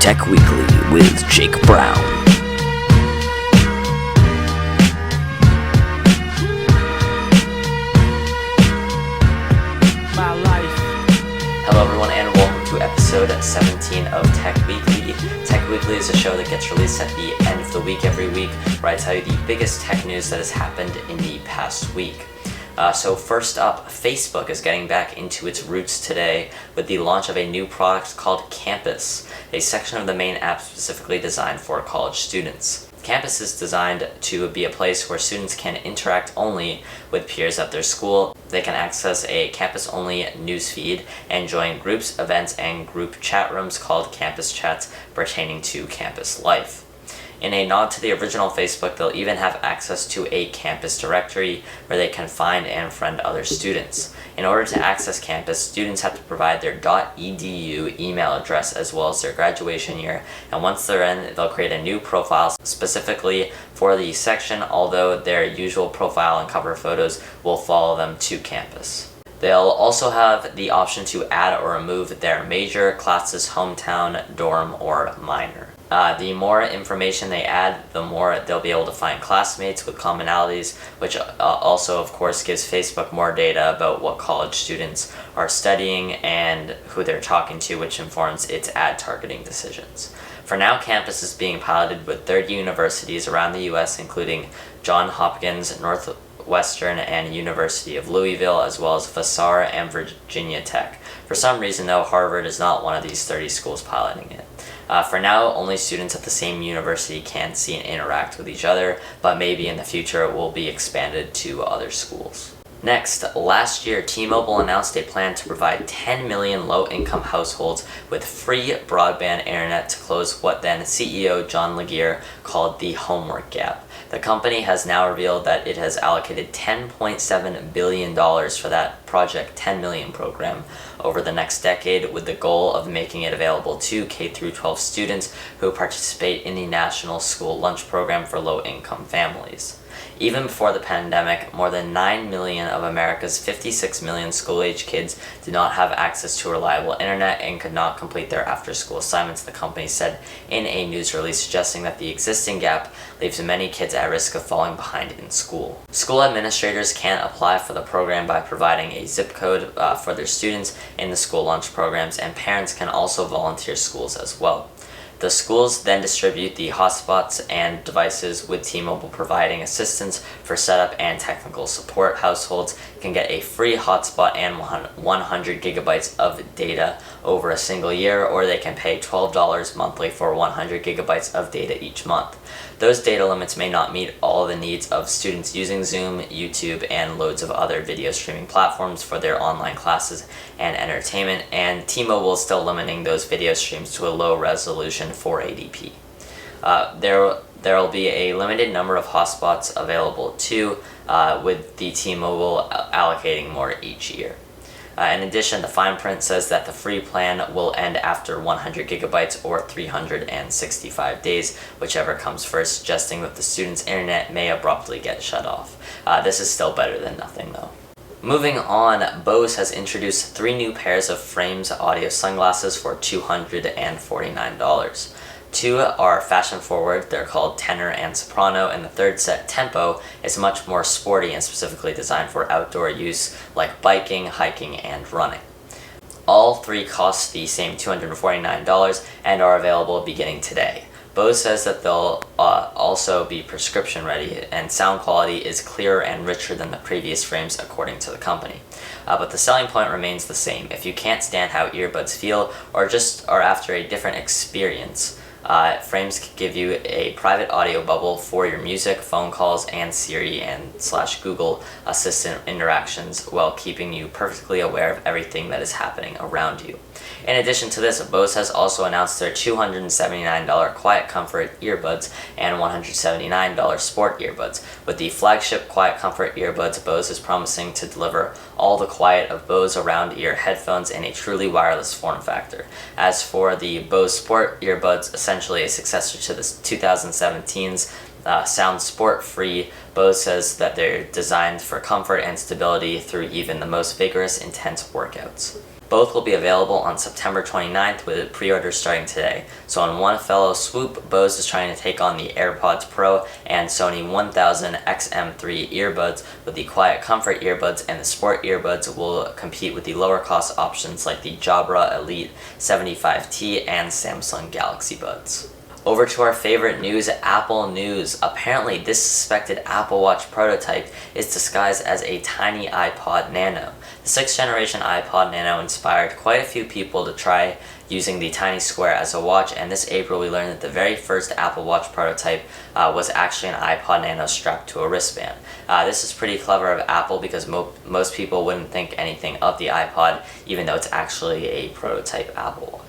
Tech Weekly with Jake Brown. Hello everyone and welcome to episode 17 of Tech Weekly. Tech Weekly is a show that gets released at the end of the week every week, where I tell you the biggest tech news that has happened in the past week. So first up, Facebook is getting back into its roots today with the launch of a new product called Campus, a section of the main app specifically designed for college students. Campus is designed to be a place where students can interact only with peers at their school. They can access a campus-only newsfeed and join groups, events, and group chat rooms called campus chats pertaining to campus life. In a nod to the original Facebook, they'll even have access to a campus directory where they can find and friend other students. In order to access Campus, students have to provide their .edu email address as well as their graduation year, and once they're in, they'll create a new profile specifically for the section, although their usual profile and cover photos will follow them to Campus. They'll also have the option to add or remove their major, classes, hometown, dorm, or minor. The more information they add, the more they'll be able to find classmates with commonalities, which also, of course, gives Facebook more data about what college students are studying and who they're talking to, which informs its ad targeting decisions. For now, Campus is being piloted with 30 universities around the U.S., including Johns Hopkins, Northwestern, and University of Louisville, as well as Vassar and Virginia Tech. For some reason, though, Harvard is not one of these 30 schools piloting it. For now, only students at the same university can see and interact with each other, but maybe in the future it will be expanded to other schools. Next, last year, T-Mobile announced a plan to provide 10 million low-income households with free broadband internet to close what then CEO John Legere called the homework gap. The company has now revealed that it has allocated $10.7 billion for that Project 10 Million program over the next decade, with the goal of making it available to K-12 students who participate in the National School Lunch Program for low-income families. Even before the pandemic, more than 9 million of America's 56 million school-age kids did not have access to reliable internet and could not complete their after-school assignments, the company said in a news release, suggesting that the existing gap leaves many kids at risk of falling behind in school. School administrators can apply for the program by providing a zip code for their students in the school lunch programs, and parents can also volunteer schools as well. The schools then distribute the hotspots and devices, with T-Mobile providing assistance for setup and technical support. Households can get a free hotspot and 100 gigabytes of data over a single year, or they can pay $12 monthly for 100 gigabytes of data each month. Those data limits may not meet all the needs of students using Zoom, YouTube, and loads of other video streaming platforms for their online classes and entertainment, and T-Mobile is still limiting those video streams to a low resolution 480p. There will be a limited number of hotspots available too, with the T-Mobile allocating more each year. In addition, the fine print says that the free plan will end after 100 gigabytes or 365 days, whichever comes first, suggesting that the student's internet may abruptly get shut off. This is still better than nothing, though. Moving on, Bose has introduced 3 new pairs of Frames audio sunglasses for $249. 2 are fashion-forward, they're called Tenor and Soprano, and the third set, Tempo, is much more sporty and specifically designed for outdoor use like biking, hiking, and running. All 3 cost the same $249 and are available beginning today. Bose says that they'll also be prescription ready, and sound quality is clearer and richer than the previous frames, according to the company. But the selling point remains the same. If you can't stand how earbuds feel or just are after a different experience, Frames can give you a private audio bubble for your music, phone calls, and Siri and / Google Assistant interactions, while keeping you perfectly aware of everything that is happening around you. In addition to this, Bose has also announced their $279 Quiet Comfort earbuds and $179 Sport earbuds. With the flagship Quiet Comfort earbuds, Bose is promising to deliver all the quiet of Bose around-ear headphones in a truly wireless form factor. As for the Bose Sport earbuds, essentially a successor to the 2017's Sound Sport Free, Bose says that they're designed for comfort and stability through even the most vigorous, intense workouts. Both will be available on September 29th with pre-orders starting today. So on one fellow swoop, Bose is trying to take on the AirPods Pro and Sony 1000 XM3 earbuds, with the Quiet Comfort earbuds and the Sport earbuds will compete with the lower cost options like the Jabra Elite 75T and Samsung Galaxy Buds. Over to our favorite news, Apple news. Apparently, this suspected Apple Watch prototype is disguised as a tiny iPod Nano. The 6th generation iPod Nano inspired quite a few people to try using the tiny square as a watch, and this April we learned that the very first Apple Watch prototype was actually an iPod Nano strapped to a wristband. This is pretty clever of Apple because most people wouldn't think anything of the iPod, even though it's actually a prototype Apple Watch.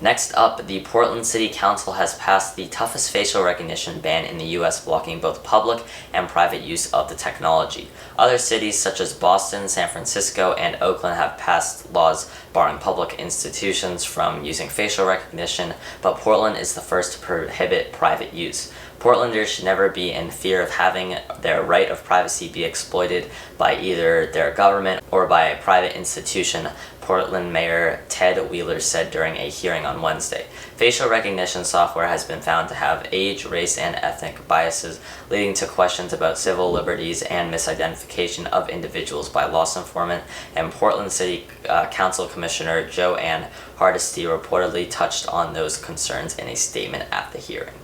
Next up, the Portland City Council has passed the toughest facial recognition ban in the US, blocking both public and private use of the technology. Other cities such as Boston, San Francisco, and Oakland have passed laws barring public institutions from using facial recognition, but Portland is the first to prohibit private use. Portlanders should never be in fear of having their right of privacy be exploited by either their government or by a private institution, Portland Mayor Ted Wheeler said during a hearing on Wednesday. Facial recognition software has been found to have age, race, and ethnic biases, leading to questions about civil liberties and misidentification of individuals by law enforcement, and Portland City Council Commissioner Joanne Hardesty reportedly touched on those concerns in a statement at the hearing.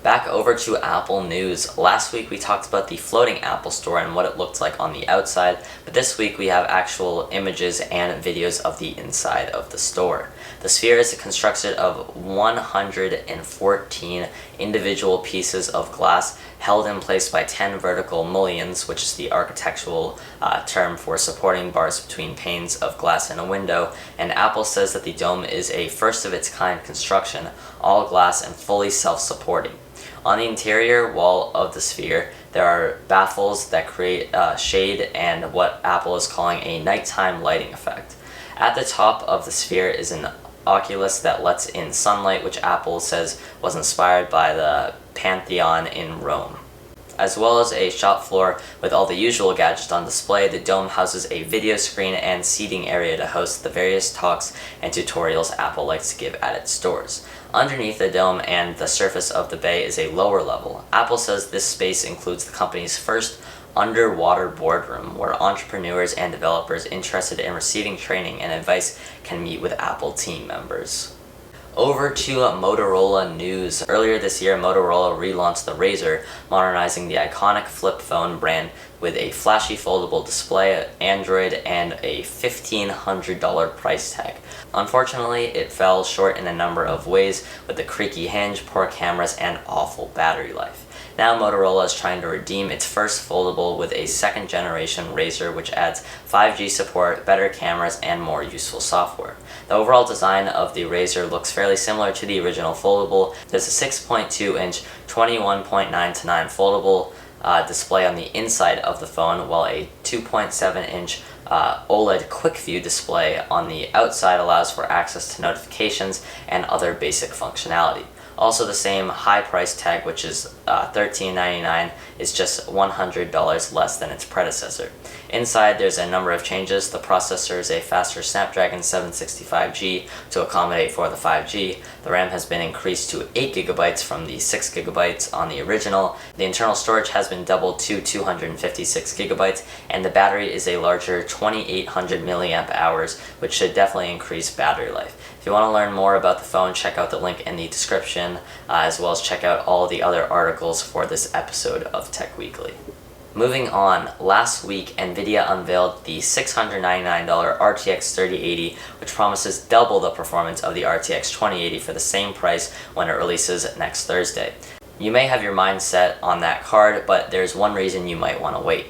Back over to Apple news. Last week we talked about the floating Apple Store and what it looked like on the outside, but this week we have actual images and videos of the inside of the store. The Sphere is constructed of 114 individual pieces of glass held in place by 10 vertical mullions, which is the architectural term for supporting bars between panes of glass in a window, and Apple says that the dome is a first-of-its-kind construction, all glass and fully self-supporting. On the interior wall of the Sphere, there are baffles that create shade and what Apple is calling a nighttime lighting effect. At the top of the Sphere is an oculus that lets in sunlight, which Apple says was inspired by the Pantheon in Rome. As well as a shop floor with all the usual gadgets on display, the dome houses a video screen and seating area to host the various talks and tutorials Apple likes to give at its stores. Underneath the dome and the surface of the bay is a lower level. Apple says this space includes the company's first underwater boardroom, where entrepreneurs and developers interested in receiving training and advice can meet with Apple team members. Over to Motorola news. Earlier this year, Motorola relaunched the Razr, modernizing the iconic flip phone brand with a flashy foldable display, Android, and a $1,500 price tag. Unfortunately, it fell short in a number of ways, with the creaky hinge, poor cameras, and awful battery life. Now Motorola is trying to redeem its first foldable with a second-generation Razr, which adds 5G support, better cameras, and more useful software. The overall design of the Razr looks fairly similar to the original foldable. There's a 6.2-inch 21.9:9 foldable display on the inside of the phone, while a 2.7-inch OLED Quick View display on the outside allows for access to notifications and other basic functionality. Also, the same high price tag, which is $13.99, is just $100 less than its predecessor. Inside, there's a number of changes. The processor is a faster Snapdragon 765G to accommodate for the 5G. The RAM has been increased to 8GB from the 6GB on the original. The internal storage has been doubled to 256GB, and the battery is a larger 2800 mAh, which should definitely increase battery life. If you want to learn more about the phone, check out the link in the description, as well as check out all the other articles for this episode of Tech Weekly. Moving on, last week Nvidia unveiled the $699 RTX 3080, which promises double the performance of the RTX 2080 for the same price when it releases next Thursday. You may have your mind set on that card, but there's one reason you might want to wait.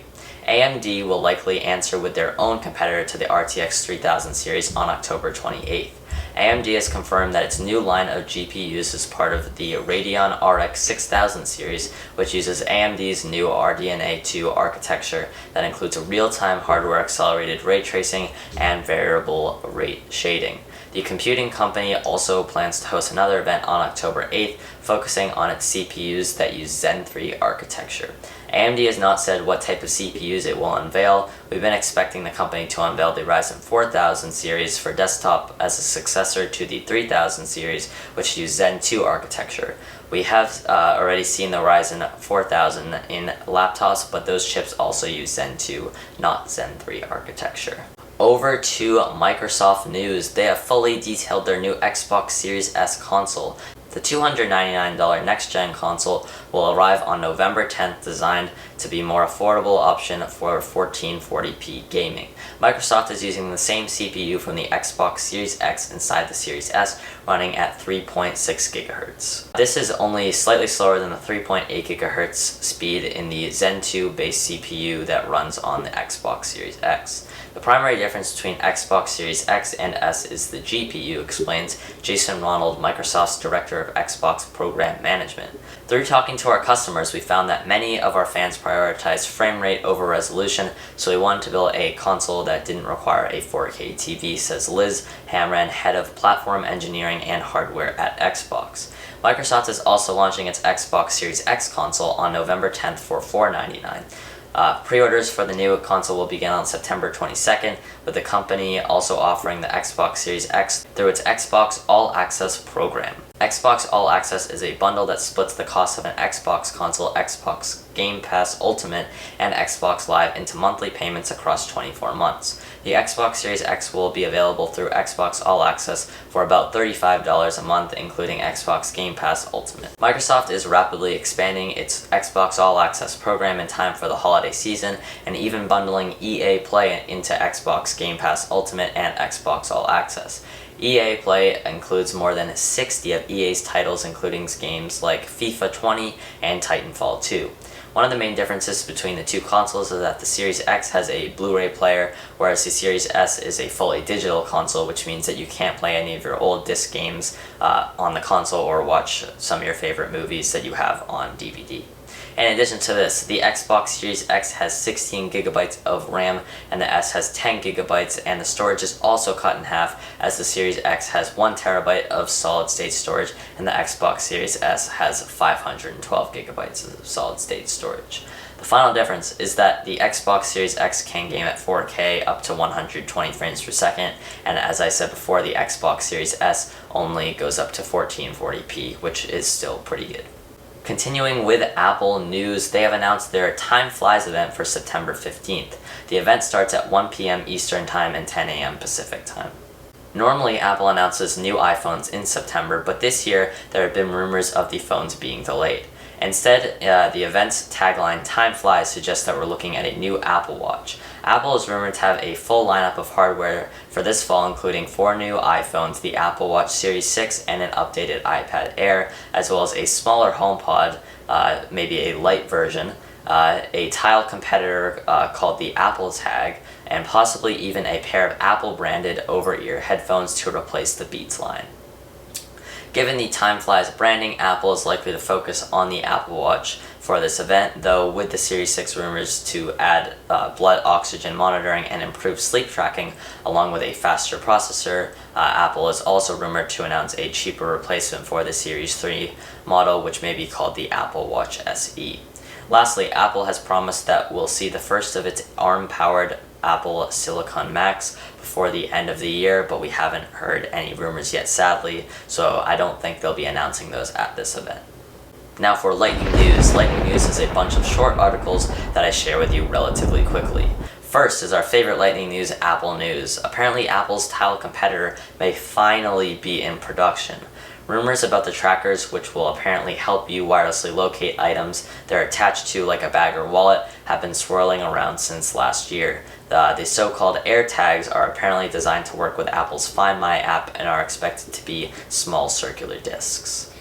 AMD will likely answer with their own competitor to the RTX 3000 series on October 28th. AMD has confirmed that its new line of GPUs is part of the Radeon RX 6000 series, which uses AMD's new RDNA 2 architecture that includes real-time hardware accelerated ray tracing and variable rate shading. The computing company also plans to host another event on October 8th, focusing on its CPUs that use Zen 3 architecture. AMD has not said what type of CPUs it will unveil. We've been expecting the company to unveil the Ryzen 4000 series for desktop as a successor to the 3000 series, which use Zen 2 architecture. We have already seen the Ryzen 4000 in laptops, but those chips also use Zen 2, not Zen 3 architecture. Over to Microsoft news. They have fully detailed their new Xbox Series S console. The $299 next-gen console will arrive on November 10th, designed to be a more affordable option for 1440p gaming. Microsoft is using the same CPU from the Xbox Series X inside the Series S, running at 3.6 GHz. This is only slightly slower than the 3.8 GHz speed in the Zen 2 based CPU that runs on the Xbox Series X. The primary difference between Xbox Series X and S is the GPU, explains Jason Ronald, Microsoft's Director of Xbox Program Management. Through talking to our customers, we found that many of our fans prioritize frame rate over resolution, so we wanted to build a console that didn't require a 4K TV, says Liz Hamran, head of platform engineering and hardware at Xbox. Microsoft is also launching its Xbox Series X console on November 10th for $499. Pre-orders for the new console will begin on September 22nd, with the company also offering the Xbox Series X through its Xbox All Access program. Xbox All Access is a bundle that splits the cost of an Xbox console, Xbox Game Pass Ultimate, and Xbox Live into monthly payments across 24 months. The Xbox Series X will be available through Xbox All Access for about $35 a month, including Xbox Game Pass Ultimate. Microsoft is rapidly expanding its Xbox All Access program in time for the holiday season, and even bundling EA Play into Xbox Game Pass Ultimate and Xbox All Access. EA Play includes more than 60 of EA's titles, including games like FIFA 20 and Titanfall 2. One of the main differences between the two consoles is that the Series X has a Blu-ray player, whereas the Series S is a fully digital console, which means that you can't play any of your old disc games on the console or watch some of your favorite movies that you have on DVD. In addition to this, the Xbox Series X has 16 gigabytes of RAM and the S has 10 gigabytes, and the storage is also cut in half, as the Series X has 1 terabyte of solid-state storage and the Xbox Series S has 512 gigabytes of solid-state storage. The final difference is that the Xbox Series X can game at 4K up to 120 frames per second, and as I said before, the Xbox Series S only goes up to 1440p, which is still pretty good. Continuing with Apple news, they have announced their Time Flies event for September 15th. The event starts at 1 p.m. Eastern Time and 10 a.m. Pacific Time. Normally, Apple announces new iPhones in September, but this year there have been rumors of the phones being delayed. Instead, the event's tagline, Time Flies, suggests that we're looking at a new Apple Watch. Apple is rumored to have a full lineup of hardware for this fall, including 4 new iPhones, the Apple Watch Series 6, and an updated iPad Air, as well as a smaller HomePod, maybe a light version, a tile competitor called the Apple Tag, and possibly even a pair of Apple-branded over-ear headphones to replace the Beats line. Given the Time Flies branding, Apple is likely to focus on the Apple Watch for this event, though with the Series 6 rumors to add blood oxygen monitoring and improve sleep tracking, along with a faster processor, Apple is also rumored to announce a cheaper replacement for the Series 3 model, which may be called the Apple Watch SE. Lastly, Apple has promised that we'll see the first of its ARM-powered Apple Silicon Macs before the end of the year, but we haven't heard any rumors yet, sadly, so I don't think they'll be announcing those at this event. Now for Lightning News. Lightning News is a bunch of short articles that I share with you relatively quickly. First is our favorite Lightning News, Apple News. Apparently Apple's tile competitor may finally be in production. Rumors about the trackers, which will apparently help you wirelessly locate items they're attached to like a bag or wallet, have been swirling around since last year. The so-called AirTags are apparently designed to work with Apple's Find My app and are expected to be small circular discs.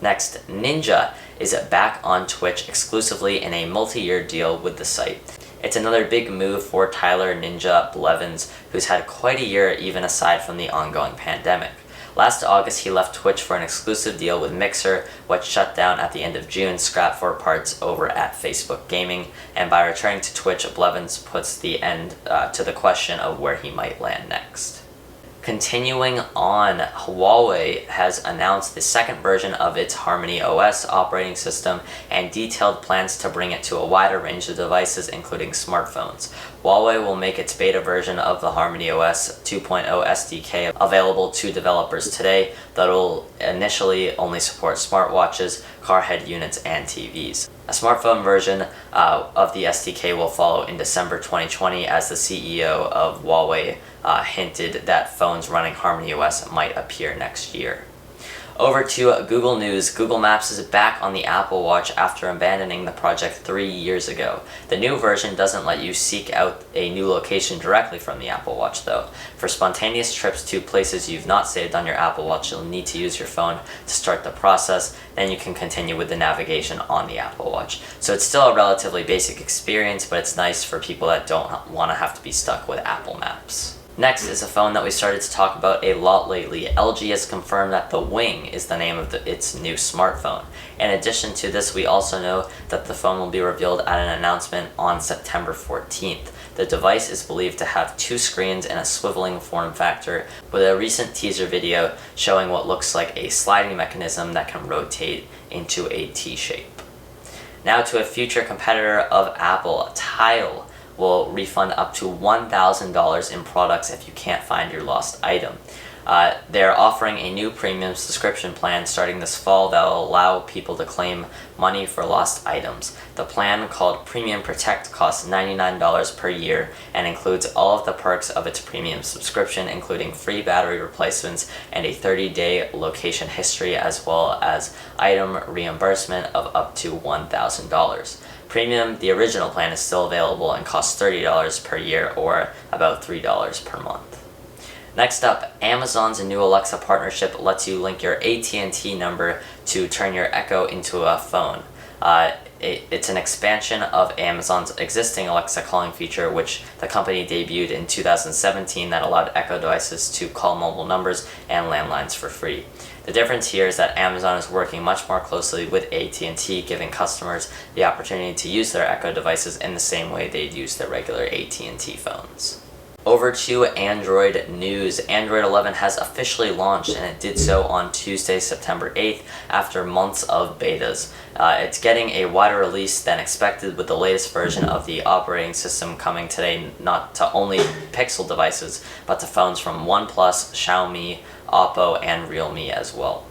Next, Ninja is back on Twitch exclusively in a multi-year deal with the site. It's another big move for Tyler Ninja Blevins, who's had quite a year even aside from the ongoing pandemic. Last August, he left Twitch for an exclusive deal with Mixer, which shut down at the end of June, scrapped for parts over at Facebook Gaming, and by returning to Twitch, Blevins puts the end to the question of where he might land next. Continuing on, Huawei has announced the second version of its Harmony OS operating system and detailed plans to bring it to a wider range of devices, including smartphones. Huawei will make its beta version of the Harmony OS 2.0 SDK available to developers today, that will initially only support smartwatches, car head units, and TVs. A smartphone version of the SDK will follow in December 2020, as the CEO of Huawei hinted that phones running Harmony OS might appear next year. Over to Google News. Google Maps is back on the Apple Watch after abandoning the project 3 years ago. The new version doesn't let you seek out a new location directly from the Apple Watch, though. For spontaneous trips to places you've not saved on your Apple Watch, you'll need to use your phone to start the process. Then you can continue with the navigation on the Apple Watch. So it's still a relatively basic experience, but it's nice for people that don't want to have to be stuck with Apple Maps. Next is a phone that we started to talk about a lot lately. LG has confirmed that the Wing is the name of its new smartphone. In addition to this, we also know that the phone will be revealed at an announcement on September 14th. The device is believed to have 2 screens and a swiveling form factor, with a recent teaser video showing what looks like a sliding mechanism that can rotate into a T-shape. Now to a future competitor of Apple, Tile will refund up to $1,000 in products if you can't find your lost item. They're offering a new premium subscription plan starting this fall that will allow people to claim money for lost items. The plan, called Premium Protect, costs $99 per year and includes all of the perks of its premium subscription, including free battery replacements and a 30-day location history, as well as item reimbursement of up to $1,000. Premium, the original plan, is still available and costs $30 per year, or about $3 per month. Next up, Amazon's new Alexa partnership lets you link your AT&T number to turn your Echo into a phone. It's an expansion of Amazon's existing Alexa calling feature, which the company debuted in 2017, that allowed Echo devices to call mobile numbers and landlines for free. The difference here is that Amazon is working much more closely with AT&T, giving customers the opportunity to use their Echo devices in the same way they'd use their regular AT&T phones. Over to Android news. Android 11 has officially launched, and it did so on Tuesday, September 8th, after months of betas. It's getting a wider release than expected, with the latest version of the operating system coming today, not to only Pixel devices, but to phones from OnePlus, Xiaomi, Oppo, and Realme as well.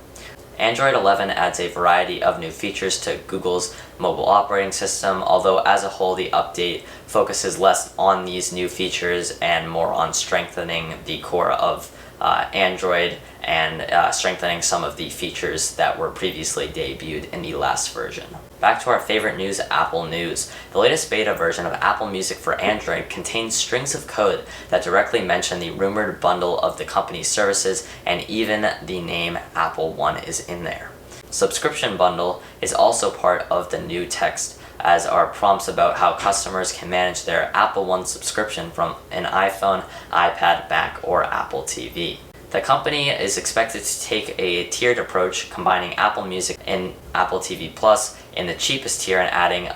Android 11 adds a variety of new features to Google's mobile operating system, although as a whole the update focuses less on these new features and more on strengthening the core of Android and strengthening some of the features that were previously debuted in the last version. Back to our favorite news, Apple News. The latest beta version of Apple Music for Android contains strings of code that directly mention the rumored bundle of the company's services, and even the name Apple One is in there. Subscription Bundle is also part of the new text, as are prompts about how customers can manage their Apple One subscription from an iPhone, iPad, Mac, or Apple TV. The company is expected to take a tiered approach, combining Apple Music and Apple TV Plus in the cheapest tier and adding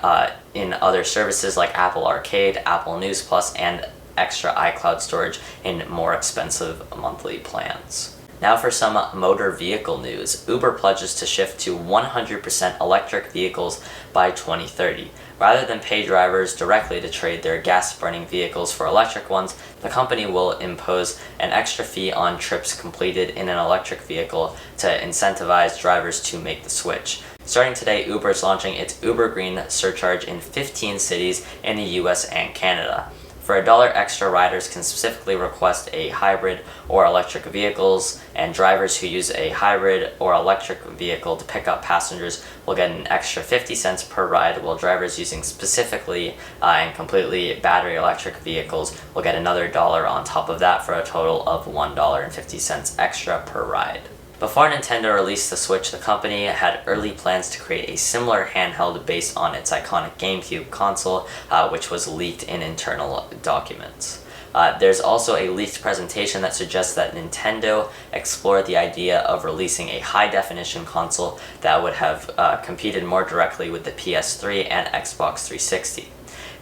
in other services like Apple Arcade, Apple News Plus, and extra iCloud storage in more expensive monthly plans. Now for some motor vehicle news. Uber pledges to shift to 100% electric vehicles by 2030. Rather than pay drivers directly to trade their gas-burning vehicles for electric ones, the company will impose an extra fee on trips completed in an electric vehicle to incentivize drivers to make the switch. Starting today, Uber is launching its Uber Green surcharge in 15 cities in the US and Canada. For $1 extra, riders can specifically request a hybrid or electric vehicles, and drivers who use a hybrid or electric vehicle to pick up passengers will get an extra 50 cents per ride, while drivers using specifically and completely battery electric vehicles will get another $1 on top of that, for a total of $1.50 extra per ride. Before Nintendo released the Switch, the company had early plans to create a similar handheld based on its iconic GameCube console, which was leaked in internal documents. There's also a leaked presentation that suggests that Nintendo explored the idea of releasing a high-definition console that would have competed more directly with the PS3 and Xbox 360.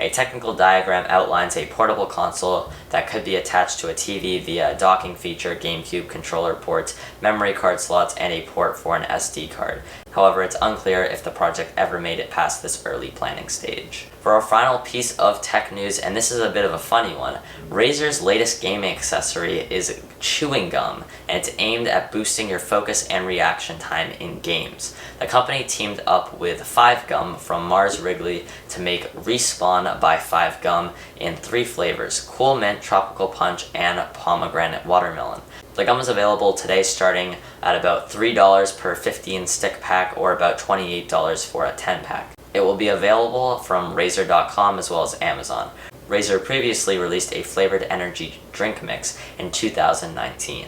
A technical diagram outlines a portable console that could be attached to a TV via a docking feature, GameCube controller ports, memory card slots, and a port for an SD card. However, it's unclear if the project ever made it past this early planning stage. For our final piece of tech news, and this is a bit of a funny one, Razer's latest gaming accessory is chewing gum, and it's aimed at boosting your focus and reaction time in games. The company teamed up with 5Gum from Mars Wrigley to make Respawn by 5Gum in 3 flavors: Cool Mint, Tropical Punch, and Pomegranate Watermelon. The gum is available today starting at about $3 per 15 stick pack or about $28 for a 10 pack. It will be available from Razer.com as well as Amazon. Razer previously released a flavored energy drink mix in 2019.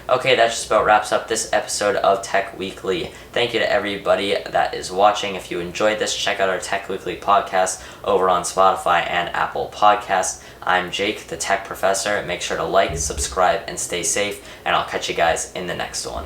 Okay, that just about wraps up this episode of Tech Weekly. Thank you to everybody that is watching. If you enjoyed this, check out our Tech Weekly podcast over on Spotify and Apple Podcasts. I'm Jake, the Tech Professor. Make sure to like, subscribe, and stay safe, and I'll catch you guys in the next one.